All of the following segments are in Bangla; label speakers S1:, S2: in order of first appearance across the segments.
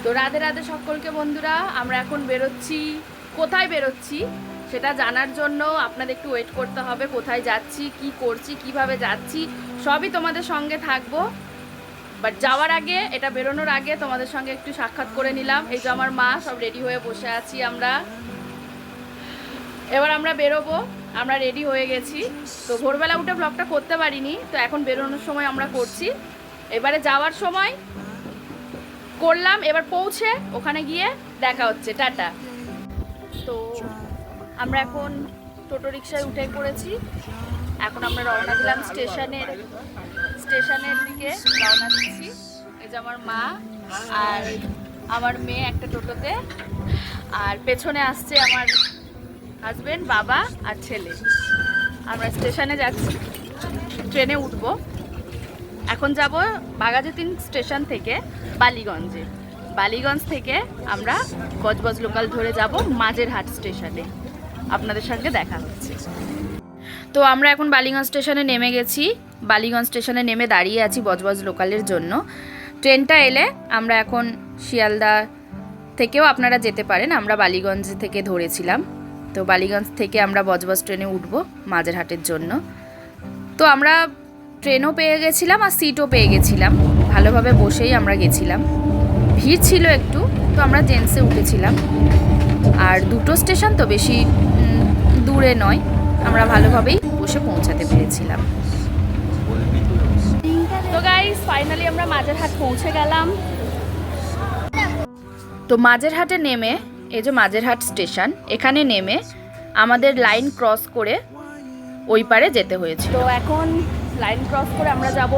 S1: তো রাধে রাধে সকলকে বন্ধুরা, আমরা এখন বেরোচ্ছি। কোথায় বেরোচ্ছি সেটা জানার জন্য আপনাদের একটু ওয়েট করতে হবে। কোথায় যাচ্ছি, কি করছি, কিভাবে যাচ্ছি সবই তোমাদের সঙ্গে থাকবো। বাট যাওয়ার আগে, এটা বেরোনোর আগে তোমাদের সঙ্গে একটু সাক্ষাৎ করে নিলাম। এই যে আমার মা, সব রেডি হয়ে বসে আছি আমরা। এবার আমরা বেরোবো, আমরা রেডি হয়ে গেছি। তো ভোরবেলা উঠে ব্লগটা করতে পারিনি, তো এখন বেরোনোর সময় আমরা করছি। এবারে যাওয়ার সময় করলাম, এবার পৌঁছে ওখানে গিয়ে দেখা হচ্ছে। টাটা। তো আমরা এখন টোটো রিক্সায় উঠে পড়েছি। এখন আমরা রওনা দিলাম স্টেশনের দিকে রওনা দিচ্ছি। এই যে আমার মা আর আমার মেয়ে একটা টোটোতে, আর পেছনে আসছে আমার হাজবেন্ড, বাবা আর ছেলে। আমরা স্টেশনে যাচ্ছি, ট্রেনে উঠবো। এখন যাব বাঘাযতীন স্টেশন থেকে বালিগঞ্জে। বালিগঞ্জ থেকে আমরা বজবজ লোকাল ধরে যাব মাঝেরহাট স্টেশনে। আপনাদের সঙ্গে দেখা হচ্ছে। তো আমরা এখন বালিগঞ্জ স্টেশনে নেমে গেছি। বালিগঞ্জ স্টেশনে নেমে দাঁড়িয়ে আছি বজবজ লোকালের জন্য। ট্রেনটা এলে আমরা এখন শিয়ালদা থেকেও আপনারা যেতে পারেন। আমরা বালিগঞ্জ থেকে ধরেছিলাম। তো বালিগঞ্জ থেকে আমরা বজবজ ট্রেনে উঠব মাঝেরহাটের জন্য। তো আমরা ট্রেনও পেয়ে গেছিলাম আর সিটও পেয়ে গেছিলাম। ভালোভাবে বসেই আমরা গেছিলাম। ভিড় ছিল একটু, তো আমরা জেন্টসে উঠেছিলাম। আর দুটো স্টেশন তো বেশি দূরে নয়, আমরা ভালোভাবেই বসে পৌঁছাতে পেরেছিলাম। তো গাইস, ফাইনালি আমরা মাঝেরহাট পৌঁছে গেলাম। তো মাঝেরহাটে নেমে, এই যে মাঝেরহাট স্টেশন, এখানে নেমে আমাদের লাইন ক্রস করে ওই পারে যেতে হয়েছিল। তো এখন লাইন ক্রস করে আমরা যাব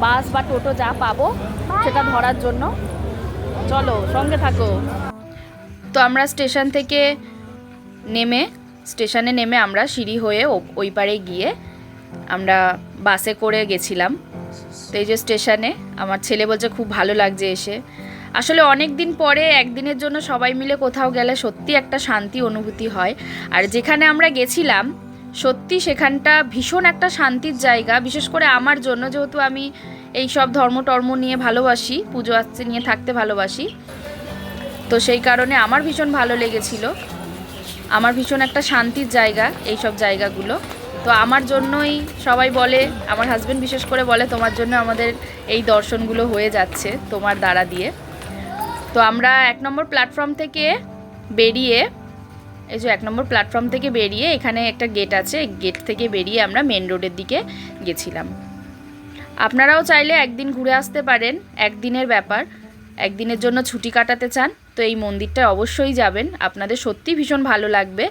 S1: বাস বা টোটো যা পাবো সেটা ধরার জন্য। চলো, সঙ্গে থাকো। তো আমরা স্টেশনে নেমে আমরা সিঁড়ি হয়ে ওই পারে গিয়ে আমরা বাসে করে গেছিলাম। তো এই যে স্টেশনে আমার ছেলে বলছে খুব ভালো লাগছে এসে। আসলে অনেক দিন পরে একদিনের জন্য সবাই মিলে কোথাও গেলে সত্যি একটা শান্তি অনুভূতি হয়। আর যেখানে আমরা গেছিলাম সত্যি সেখানটা ভীষণ একটা শান্তির জায়গা, বিশেষ করে আমার জন্য, যেহেতু আমি এই সব ধর্ম নিয়ে ভালোবাসি, পুজো আচ্চে নিয়ে থাকতে ভালোবাসি। তো সেই কারণে আমার ভীষণ ভালো লেগেছিল। আমার ভীষণ একটা শান্তির জায়গা এই সব জায়গাগুলো। তো আমার জন্যই সবাই বলে, আমার হাজব্যান্ড বিশেষ করে বলে, তোমার জন্য আমাদের এই দর্শনগুলো হয়ে যাচ্ছে তোমার দ্বারা দিয়ে। তো আমরা 1 নম্বর প্ল্যাটফর্ম থেকে বেরিয়ে, এই যে 1 নম্বর প্ল্যাটফর্ম থেকে বেরিয়ে এখানে একটা গেট আছে, গেট থেকে বেরিয়ে আমরা মেন রোডের দিকে গেছিলাম। আপনারাও চাইলে একদিন ঘুরে আসতে পারেন, একদিনের ব্যাপার। একদিনের জন্য ছুটি কাটাতে চান তো এই মন্দিরটায় অবশ্যই যাবেন, আপনাদের সত্যি ভীষণ ভালো লাগবে।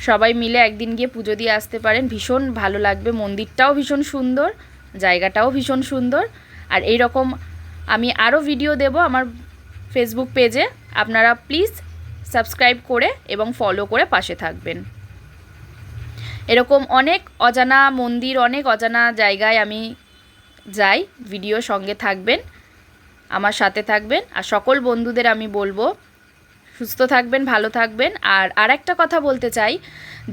S1: সবাই মিলে একদিন গিয়ে পুজো দিয়ে আসতে পারেন, ভীষণ ভালো লাগবে। মন্দিরটাও ভীষণ সুন্দর, জায়গাটাও ভীষণ সুন্দর। আর এই রকম আমি আরও ভিডিও দেব আমার ফেসবুক পেজে, আপনারা প্লিজ সাবস্ক্রাইব করে এবং ফলো করে পাশে থাকবেন। এরকম অনেক অজানা মন্দির, অনেক অজানা জায়গায় আমি যাই, ভিডিও সঙ্গে থাকবেন, আমার সাথে থাকবেন। আর সকল বন্ধুদের আমি বলবো সুস্থ থাকবেন, ভালো থাকবেন। আর আরেকটা কথা বলতে চাই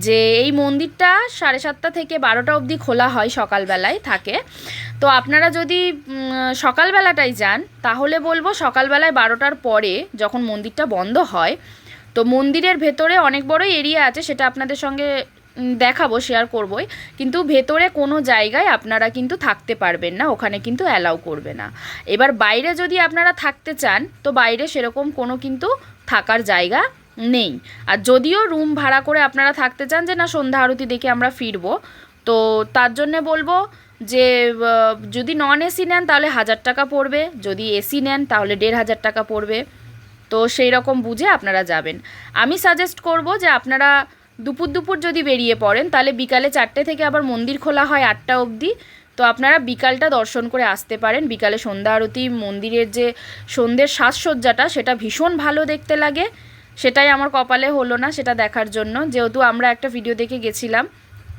S1: যে এই মন্দিরটা 7:30 থেকে 12টা অবধি খোলা হয়, সকালবেলায় থাকে। তো আপনারা যদি সকালবেলাটাই যান তাহলে বলবো সকালবেলায় 12টার পরে যখন মন্দিরটা বন্ধ হয়, তো মন্দিরের ভেতরে অনেক বড় এরিয়া আছে, সেটা আপনাদের সঙ্গে দেখাবো, শেয়ার করবই। কিন্তু ভেতরে কোনো জায়গায় আপনারা কিন্তু থাকতে পারবেন না, ওখানে কিন্তু অ্যালাউ করবে না। এবার বাইরে যদি আপনারা থাকতে চান তো বাইরে সেরকম কোনো কিন্তু থাকার জায়গা নেই। আর যদিও রুম ভাড়া করে আপনারা থাকতে চান যে না সন্ধ্যা আরতি দেখে আমরা ফিরবো, তো তার জন্যে বলবো যে যদি নন এসি নেন তাহলে 1000 টাকা পড়বে, যদি এসি নেন তাহলে 1500 টাকা পড়বে। তো সেই রকম বুঝে আপনারা যাবেন। আমি সাজেস্ট করব যে আপনারা দুপুর যদি বেরিয়ে পড়েন তাহলে বিকালে 4টে থেকে আবার মন্দির খোলা হয় 8টা অবধি। তো আপনারা বিকালটা দর্শন করে আসতে পারেন। বিকালে সন্ধ্যা আরতি, মন্দিরের যে সন্ধ্যের সাজসজ্জাটা সেটা ভীষণ ভালো দেখতে লাগে। সেটাই আমার কপালে হলো না সেটা দেখার জন্য, যেহেতু আমরা একটা ভিডিও দেখে গেছিলাম।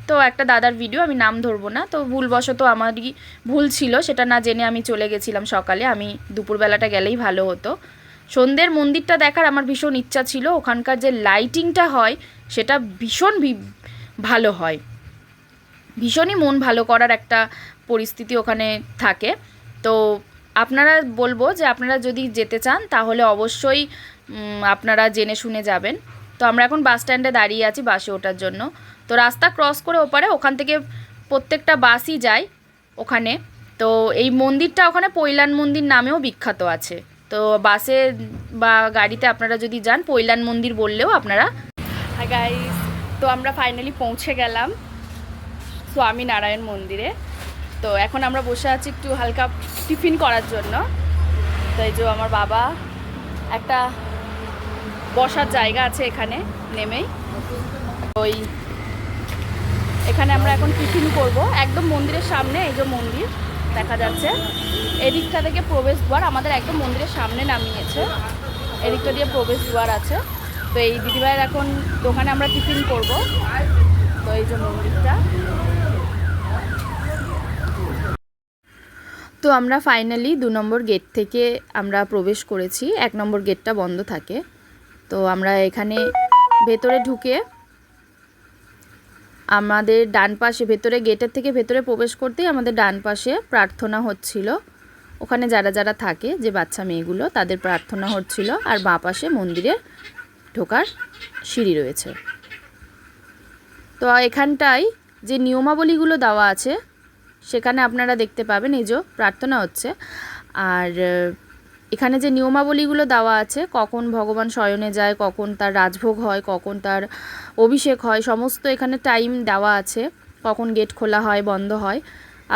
S1: তো একটা দাদার ভিডিও, আমি নাম ধরবো না, তো ভুলবশত আমারই ভুল ছিল, সেটা না জেনে আমি চলে গেছিলাম সকালে। আমি দুপুরবেলাটা গেলেই ভালো হতো। সন্ধ্যের মন্দিরটা দেখার আমার ভীষণ ইচ্ছা ছিল। ওখানকার যে লাইটিংটা হয় সেটা ভীষণ ভালো হয়, ভীষণই মন ভালো করার একটা পরিস্থিতি ওখানে থাকে। তো আপনারা বলবো যে আপনারা যদি যেতে চান তাহলে অবশ্যই আপনারা জেনে শুনে যাবেন। তো আমরা এখন বাস স্ট্যান্ডে দাঁড়িয়ে আছি বাসে ওঠার জন্য। তো রাস্তা ক্রস করে ওপারে ওখান থেকে প্রত্যেকটা বাসই যায় ওখানে। তো এই মন্দিরটা ওখানে পৈলান মন্দির নামেও বিখ্যাত আছে। তো বাসে বা গাড়িতে আপনারা যদি যান পৈলান মন্দির বললেও আপনারা। হাই গাইস, তো আমরা ফাইনালি পৌঁছে গেলাম স্বামী নারায়ণ মন্দিরে। তো এখন আমরা বসে আছি একটু হালকা টিফিন করার জন্য। তো এই যে আমার বাবা, একটা বসার জায়গা আছে এখানে নেমেই, ওই এখানে আমরা এখন টিফিন করব একদম মন্দিরের সামনে। এই যে মন্দির দেখা যাচ্ছে, এদিকটা থেকে প্রবেশদ্বার আমাদের একদম মন্দিরের সামনে নামিয়েছে, এদিকটা দিয়ে প্রবেশদ্বার আছে। তো এই দিদিভাইয়ের এখন দোকানে আমরা টিফিন করব। তো এই যে মন্দিরটা। তো আমরা ফাইনালি 2 নম্বর গেট থেকে আমরা প্রবেশ করেছি, 1 নম্বর গেটটা বন্ধ থাকে। তো আমরা এখানে ভেতরে ঢুকে আমাদের ডান পাশে, ভেতরে গেটের থেকে ভেতরে প্রবেশ করতেই আমাদের ডান পাশে প্রার্থনা হচ্ছিল। ওখানে যারা যারা থাকে যে বাচ্চা মেয়েগুলো তাদের প্রার্থনা হচ্ছিল। আর বাঁ পাশে মন্দিরে ঢোকার সিঁড়ি রয়েছে। তো এখানটায় যে নিয়মাবলীগুলো দেওয়া আছে সেখানে আপনারা দেখতে পাবেন এই যে প্রার্থনা হচ্ছে। আর এখানে যে নিয়মাবলীগুলো দেওয়া আছে, কখন ভগবান শয়নে যায়, কখন তার রাজভোগ হয়, কখন তার অভিষেক হয়, সমস্ত এখানে টাইম দেওয়া আছে, কখন গেট খোলা হয় বন্ধ হয়।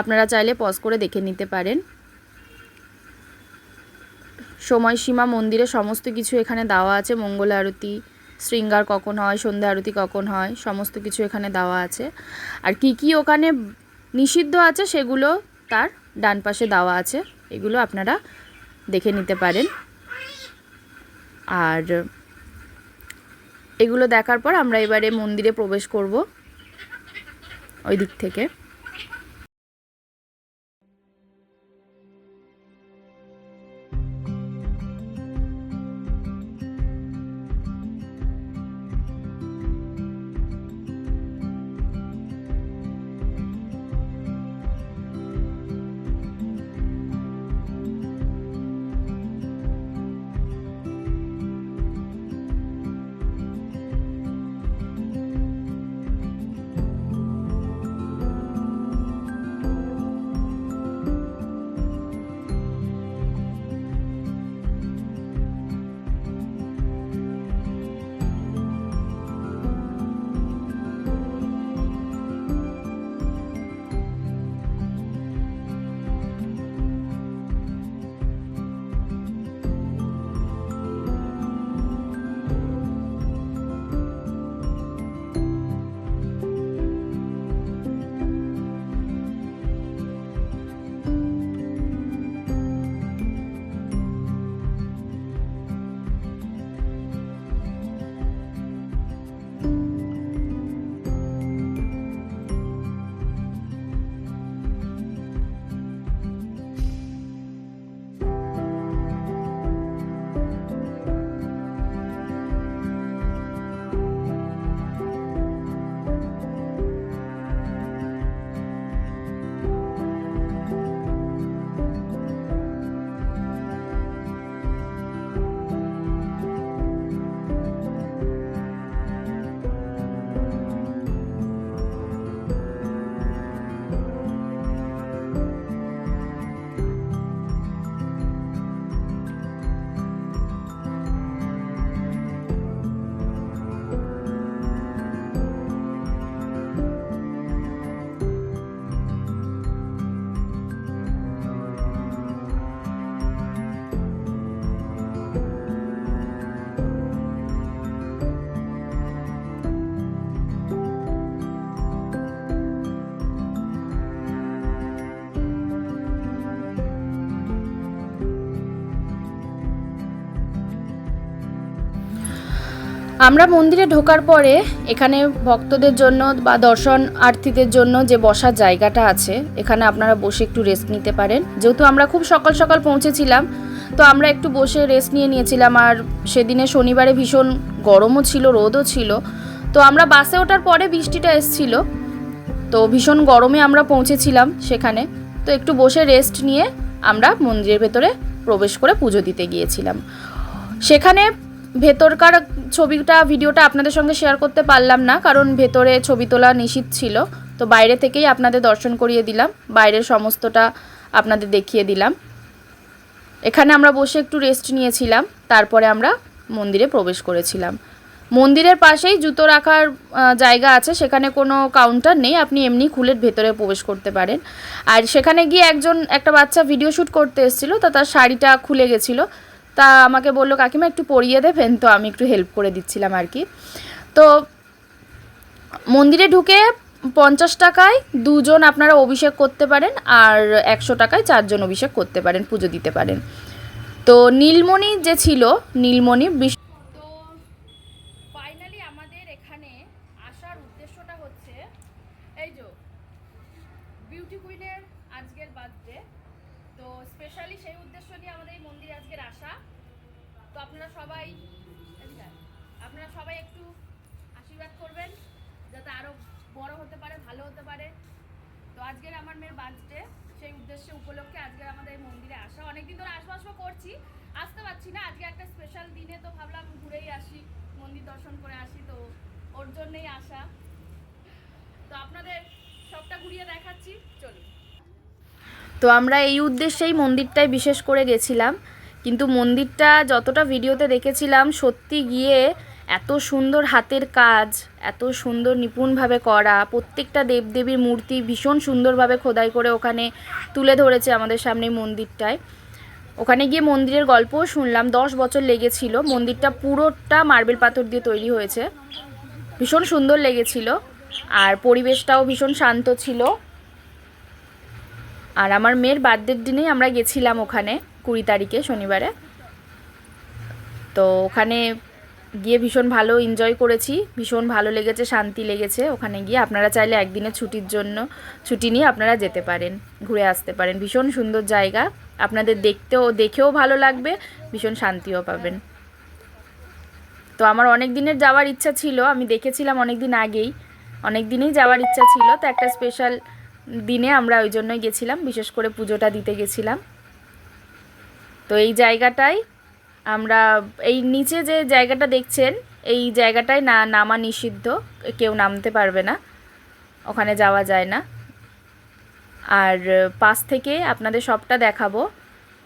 S1: আপনারা চাইলে পজ করে দেখে নিতে পারেন। সময়সীমা মন্দিরে সমস্ত কিছু এখানে দেওয়া আছে। মঙ্গল আরতি, শৃঙ্গার কখন হয়, সন্ধ্যা আরতি কখন হয়, সমস্ত কিছু এখানে দেওয়া আছে। আর কি কি ওখানে নিষিদ্ধ আছে সেগুলো তার ডান পাশে দেওয়া আছে, এগুলো আপনারা দেখে নিতে পারেন। আর এগুলো দেখার পর আমরা এবারে মন্দিরে প্রবেশ করব ওই দিক থেকে। আমরা মন্দিরে ঢোকার পরে এখানে ভক্তদের জন্য বা দর্শনার্থীদের জন্য যে বসার জায়গাটা আছে, এখানে আপনারা বসে একটু রেস্ট নিতে পারেন। যেহেতু আমরা খুব সকাল সকাল পৌঁছেছিলাম, তো আমরা একটু বসে রেস্ট নিয়েছিলাম। আর সেদিনে শনিবারে ভীষণ গরমও ছিল, রোদও ছিল। তো আমরা বাসে ওঠার পরে বৃষ্টিটা এসছিল, তো ভীষণ গরমে আমরা পৌঁছেছিলাম সেখানে। তো একটু বসে রেস্ট নিয়ে আমরা মন্দিরের ভেতরে প্রবেশ করে পুজো দিতে গিয়েছিলাম। সেখানে ভেতরকার ভিডিওটা আপনাদের সঙ্গে শেয়ার করতে পারলাম না, কারণ ভেতরে ছবি তোলা নিষিদ্ধ ছিল। তো বাইরে থেকেই আপনাদের দর্শন করিয়ে দিলাম, বাইরের সমস্তটা আপনাদের দেখিয়ে দিলাম। এখানে আমরা বসে একটু রেস্ট নিয়েছিলাম, তারপরে আমরা মন্দিরে প্রবেশ করেছিলাম। মন্দিরের পাশেই জুতো রাখার জায়গা আছে, সেখানে কোনো কাউন্টার নেই, আপনি এমনি খুলে ভেতরে প্রবেশ করতে পারেন। আর সেখানে গিয়ে একটা বাচ্চা ভিডিও শ্যুট করতে এসেছিলো, তো তার শাড়িটা খুলে গেছিলো, তা আমাকে বললো কাকিমা একটু পরিয়ে দেবেন, তো আমি একটু হেল্প করে দিচ্ছিলাম আর কি। তো মন্দিরে ঢুকে 50 টাকায় 2 জন আপনারা অভিষেক করতে পারেন, আর 100 টাকায় 4 জন অভিষেক করতে পারেন, পুজো দিতে পারেন। তো নীলমণি যে ছিল, নীলমণি তো ফাইনালি আমাদের এখানে আসার উদ্দেশ্যটা হচ্ছে এই যে বিউটি কুইনের আজকের বার্থডে, তো স্পেশালি সেই উদ্দেশ্য নিয়ে আমাদের এই মন্দিরে আজকের আসা। তো আপনারা সবাই একটু আশীর্বাদ করবেন যাতে আরও বড় হতে পারে, ভালো হতে পারে। তো আজকের আমার মেয়ের বার্থডে, সেই উদ্দেশ্যে উপলক্ষে আজকের আমাদের এই মন্দিরে আসা। অনেকদিন ধরে আসবো করছি, আসতে পারছি না, আজকে একটা স্পেশাল দিনে তো ভাবলাম ঘুরেই আসি, মন্দির দর্শন করে আসি, তো ওর জন্যই আসা। তো আপনাদের সবটা ঘুরিয়ে দেখাচ্ছি, চলুন। তো আমরা এই উদ্দেশ্যেই মন্দিরটায় বিশেষ করে গেছিলাম, কিন্তু মন্দিরটা যতটা ভিডিওতে দেখেছিলাম, সত্যি গিয়ে এত সুন্দর হাতের কাজ, এত সুন্দর নিপুণভাবে করা, প্রত্যেকটা দেবদেবীর মূর্তি ভীষণ সুন্দরভাবে খোদাই করে ওখানে তুলে ধরেছে আমাদের সামনে মন্দিরটায়। ওখানে গিয়ে মন্দিরের গল্পও শুনলাম, 10 বছর লেগেছিল, মন্দিরটা পুরোটা মার্বেল পাথর দিয়ে তৈরি হয়েছে, ভীষণ সুন্দর লেগেছিল, আর পরিবেশটাও ভীষণ শান্ত ছিল। আর আমার মেয়ের বার্থডের দিনেই আমরা গেছিলাম ওখানে, 20 তারিখে ছনিবারে। তো ওখানে গিয়ে ভীষণ ভালো এনজয় করেছি, ভীষণ ভালো লেগেছে, শান্তি লেগেছে ওখানে গিয়ে। আপনারা চাইলে একদিনের ছুটি নিয়ে আপনারা যেতে পারেন, ঘুরে আসতে পারেন। ভীষণ সুন্দর জায়গা, আপনাদের দেখেও ভালো লাগবে, ভীষণ শান্তিও পাবেন। তো আমার অনেক দিনের যাওয়ার ইচ্ছা ছিল, আমি দেখেছিলাম অনেক দিন আগেই, অনেক দিনেই যাওয়ার ইচ্ছা ছিল। তো একটা স্পেশাল দিনে আমরা ওই জন্যই গেছিলাম, বিশেষ করে পুজোটা দিতে গেছিলাম। তো এই জায়গাটায় আমরা, এই নিচে যে জায়গাটা দেখছেন, এই জায়গাটায় নামা নিষিদ্ধ, কেউ নামতে পারবে না, ওখানে যাওয়া যায় না। আর পাশ থেকে আপনাদের সবটা দেখাবো।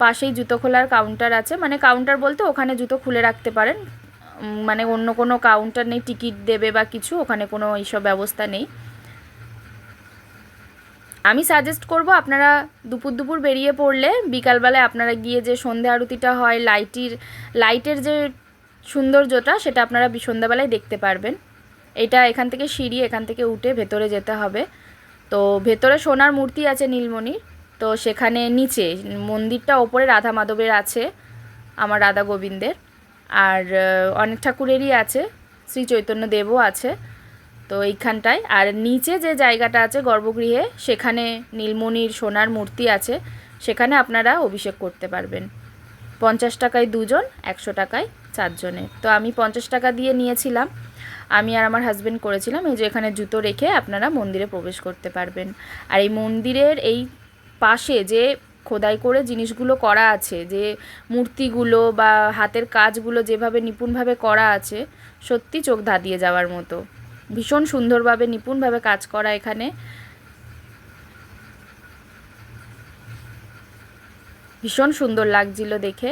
S1: পাশেই জুতো খোলার কাউন্টার আছে, মানে কাউন্টার বলতে ওখানে জুতো খুলে রাখতে পারেন, মানে অন্য কোনো কাউন্টার নেই টিকিট দেবে বা কিছু, ওখানে কোনো এইসব ব্যবস্থা নেই। আমি সাজেস্ট করব আপনারা দুপুর বেরিয়ে পড়লে, বিকালবেলায় আপনারা গিয়ে যে সন্ধ্যা আরতিটা হয়, লাইটের যে সৌন্দর্যটা, সেটা আপনারা সন্ধ্যাবেলায় দেখতে পারবেন। এখান থেকে সিঁড়ি, এখান থেকে উঠে ভেতরে যেতে হবে। তো ভেতরে সোনার মূর্তি আছে নীলমণির, তো সেখানে নিচে মন্দিরটা ওপরে রাধা মাধবের আছে, আমার রাধা গোবিন্দের, আর অনেক ঠাকুরেরই আছে, শ্রী চৈতন্য দেবও আছে। তো এইখানটায়, আর নিচে যে জায়গাটা আছে গর্ভগৃহে, সেখানে নীলমণির সোনার মূর্তি আছে, সেখানে আপনারা অভিষেক করতে পারবেন। 50 টাকায় 2 জন, 100 টাকায় 4 জনের। তো আমি 50 টাকা দিয়ে নিয়েছিলাম, আমি আর আমার হাজব্যান্ড করেছিলাম। এই যে এখানে জুতো রেখে আপনারা মন্দিরে প্রবেশ করতে পারবেন। আর এই মন্দিরের এই পাশে যে খোদাই করে জিনিসগুলো করা আছে, যে মূর্তিগুলো বা হাতের কাজগুলো যেভাবে নিপুণভাবে করা আছে, সত্যি চোখ ধাঁধিয়ে যাওয়ার মতো, ভীষণ সুন্দরভাবে নিপুণভাবে কাজ করা এখানে, ভীষণ সুন্দর লাগছিল দেখে।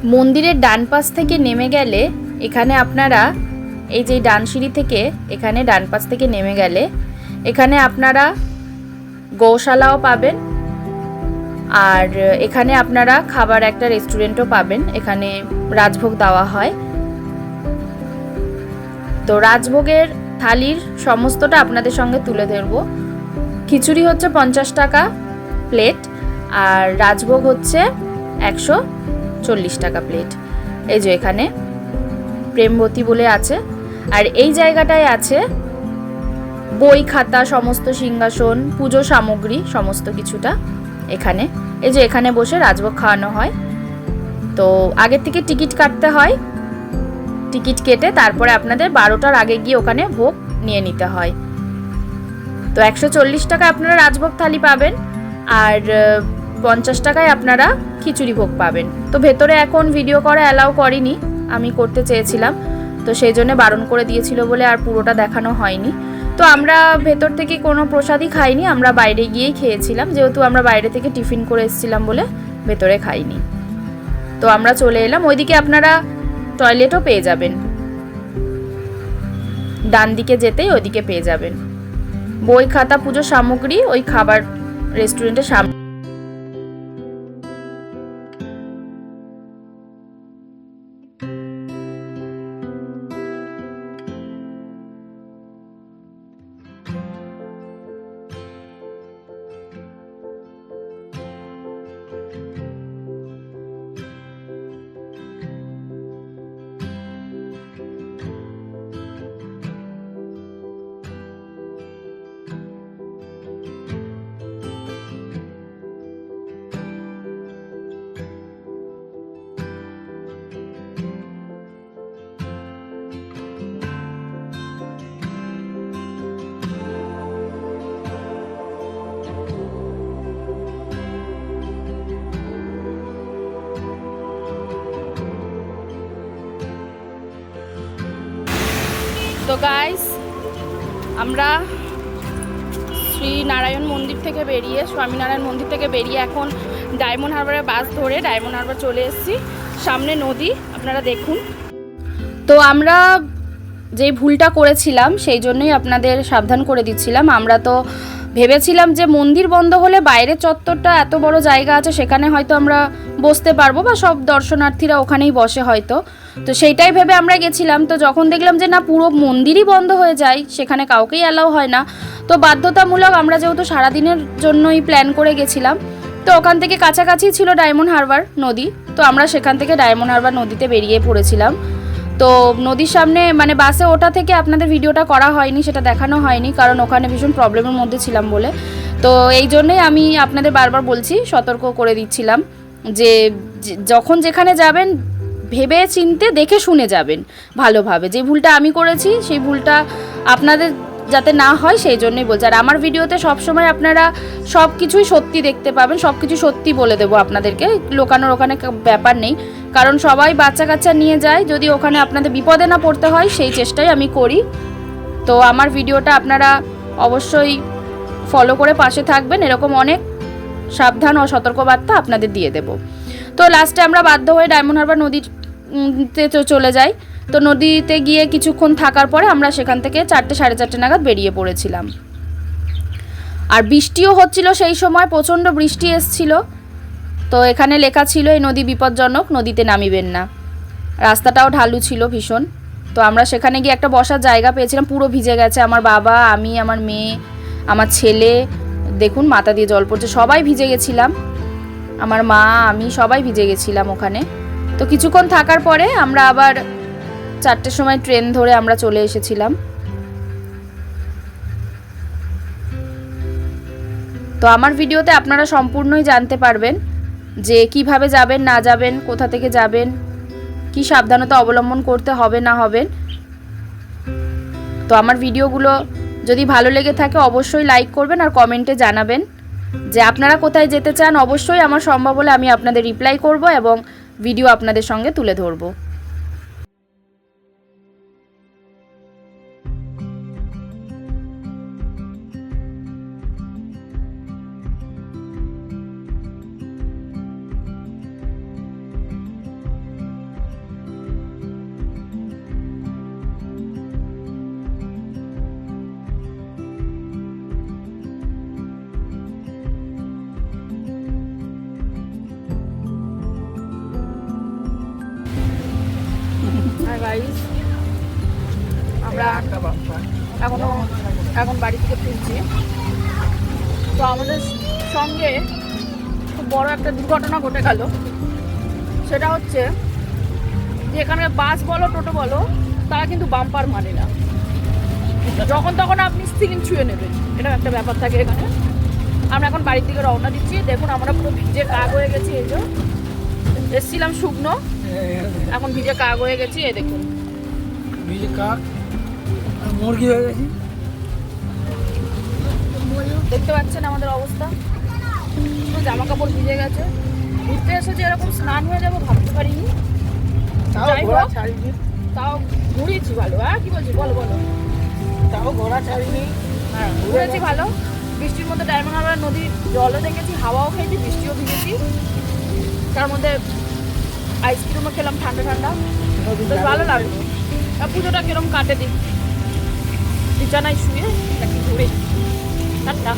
S1: মন্দিরের ডান পাশ থেকে নেমে গেলে এখানে আপনারা এই যে ডান সিঁড়ি থেকে এখানে ডান পাশ থেকে নেমে গেলে এখানে আপনারা গৌশালাও পাবেন, আর এখানে আপনারা খাবার একটা রেস্টুরেন্টও পাবেন। এখানে রাজভোগ দেওয়া হয়। তো রাজভোগের থালির সমস্তটা আপনাদের সঙ্গে তুলে ধরবো। খিচুড়ি হচ্ছে 50 টাকা প্লেট, আর রাজভোগ হচ্ছে 140 টাকা প্লেট। এই যে এখানে প্রেমবতী বলে আছে, আর এই জায়গাটায় আছে বই খাতা, সমস্ত সিংহাসন, পুজো সামগ্রী সমস্ত কিছুটা এখানে। এই যে এখানে বসে রাজভোগ খাওয়ানো হয়। তো আগের থেকে টিকিট কাটতে হয়, টিকিট কেটে তারপরে আপনাদের 12টার আগে গিয়ে ওখানে ভোগ নিয়ে নিতে হয়। তো 140 টাকায় আপনারা রাজভোগ থালি পাবেন, আর 50 টাকায় আপনারা খিচুড়ি ভোগ পাবেন। তো ভেতরে এখন ভিডিও করা অ্যালাউ করেনি, আমি করতে চেয়েছিলাম, তো সেই জন্য বারণ করে দিয়েছিল বলে আর পুরোটা দেখানো হয়নি। তো আমরা ভেতর থেকে কোনো প্রসাদই খাইনি, আমরা বাইরে গিয়েই খেয়েছিলাম, যেহেতু আমরা বাইরে থেকে টিফিন করে এসেছিলাম বলে ভেতরে খাইনি। তো আমরা চলে এলাম। ওইদিকে আপনারা টয়লেটও পেয়ে যাবেন, ডান দিকে যেতেই ওইদিকে পেয়ে যাবেন। বই খাতা পুজো সামগ্রী ওই খাবার রেস্টুরেন্টের সামনে। তো গাইস, আমরা শ্রীনারায়ণ মন্দির থেকে বেরিয়ে, স্বামীনারায়ণ মন্দির থেকে বেরিয়ে এখন ডায়মন্ড হারবারে বাস ধরে ডায়মন্ড হারবার চলে এসেছি। সামনে নদী আপনারা দেখুন। তো আমরা যেই ভুলটা করেছিলাম সেই জন্যই আপনাদের সাবধান করে দিচ্ছিলাম। আমরা তো ভেবেছিলাম যে মন্দির বন্ধ হলে বাইরের চত্বরটা এত বড় জায়গা আছে, সেখানে হয়তো আমরা বসতে পারবো বা সব দর্শনার্থীরা ওখানেই বসে হয়তো। তো সেইটাই ভেবে আমরা গেছিলাম। তো যখন দেখলাম যে না, পুরো মন্দিরই বন্ধ হয়ে যায়, সেখানে কাউকেই অ্যালাউ হয় না, তো বাধ্যতামূলক আমরা যেহেতু সারাদিনের জন্যই প্ল্যান করে গেছিলাম, তো ওখান থেকে কাছাকাছি ছিল ডায়মন্ড হারবার নদী, তো আমরা সেখান থেকে ডায়মন্ড হারবার নদীতে বেরিয়ে পড়েছিলাম। তো নদীর সামনে মানে বাসে ওঠা থেকে আপনাদের ভিডিওটা করা হয়নি, সেটা দেখানো হয়নি, কারণ ওখানে ভীষণ প্রবলেমের মধ্যে ছিলাম বলে। তো এই জন্যই আমি আপনাদের বারবার বলছি, সতর্ক করে দিচ্ছিলাম যে যখন যেখানে যাবেন ভেবে চিনতে দেখে শুনে যাবেন ভালোভাবে। যে ভুলটা আমি করেছি সেই ভুলটা আপনাদের যাতে না হয় সেই জন্যই বলছি। আর আমার ভিডিওতে সবসময় আপনারা সব কিছুই সত্যি দেখতে পাবেন, সব কিছু সত্যি বলে দেবো আপনাদেরকে, লোকানোর ওখানে ব্যাপার নেই। কারণ সবাই বাচ্চা কাচ্চা নিয়ে যায়, যদি ওখানে আপনাদের বিপদে না পড়তে হয় সেই চেষ্টাই আমি করি। তো আমার ভিডিওটা আপনারা অবশ্যই ফলো করে পাশে থাকবেন, এরকম অনেক সাবধান ও সতর্কবার্তা আপনাদের দিয়ে দেব। তো লাস্টে আমরা বাধ্য হয়ে ডায়মন্ড হারবার নদীতে চলে যাই। তো নদীতে গিয়ে কিছুক্ষণ থাকার পরে আমরা সেখান থেকে 4টে সাড়ে 4টে নাগাদ বেরিয়ে পড়েছিলাম। আর বৃষ্টিও হচ্ছিল সেই সময়, প্রচণ্ড বৃষ্টি এসছিল। তো এখানে লেখা ছিল এই নদী বিপজ্জনক, নদীতে নামিবেন না। রাস্তাটাও ঢালু ছিল ভীষণ। তো আমরা সেখানে গিয়ে একটা বসার জায়গা পেয়েছিলাম, পুরো ভিজে গেছে আমার বাবা, আমি, আমার মেয়ে, আমার ছেলে, দেখুন মাথা দিয়ে জল পড়ছে, সবাই ভিজে গেছিলাম, আমার মা, আমি সবাই ভিজে গেছিলাম ওখানে। তো কিছুক্ষণ থাকার পরে আমরা আবার 4টের সময় ট্রেন ধরে আমরা চলে এসেছিলাম। তো আমার ভিডিওতে আপনারা সম্পূর্ণই জানতে পারবেন যে কিভাবে যাবেন না যাবেন, কোথা থেকে যাবেন, কি সাবধানতা অবলম্বন করতে হবে না হবে। তো আমার ভিডিওগুলো যদি ভালো লেগে থাকে অবশ্যই লাইক করবেন আর কমেন্টে জানাবেন যে আপনারা কোথায় যেতে চান। অবশ্যই আমার সম্ভব হলে আমি আপনাদের রিপ্লাই করব এবং ভিডিও আপনাদের সঙ্গে তুলে ধরবো। গাইস, আমরা এখন বাড়ি থেকে ফিরছি। তো আমাদের সঙ্গে খুব বড় একটা দুর্ঘটনা ঘটে গেল। সেটা হচ্ছে যে এখানে বাস বলো টোটো বলো তারা কিন্তু বাম্পার মানে না, যখন তখন আপনি সিলিং ছুঁয়ে নেবেন, এটা একটা ব্যাপার থাকে এখানে। আমরা এখন বাড়ির দিকে রওনা দিচ্ছি। দেখুন আমরা পুরো ভিজে কাক হয়ে গেছি। এই যে এসছিলাম শুকনো, এখন ভিজে কাক হয়ে গেছি। এই দেখুন
S2: ভিজে কাক মুরগি হয়ে গেছি।
S1: দেখতে পাচ্ছেন আমাদের অবস্থা, জামা কাপড় ভিজে গেছে। ঘুরতে এসেছে এরকম স্নান হয়ে যাবো ভাবতে পারিনি। যাই হোক, তাও ঘুরেছি ভালো। হ্যাঁ কি বলছি, বলো বলো।
S2: তাও ঘোড়া ছাড়িনি।
S1: হ্যাঁ ঘুরেছি ভালো। বৃষ্টির মধ্যে ডায়মন্ড হারবার নদীর জলও দেখেছি, হাওয়াও খেয়েছি, বৃষ্টিও ভিজেছি। তার মধ্যে আইসক্রিমও খেলাম ঠান্ডা ঠান্ডা, বেশ ভালো লাগলো। পুজোটা কিরম কাটে দিই, বিছানায় শুয়ে নাকি ঘুরে। টাটা।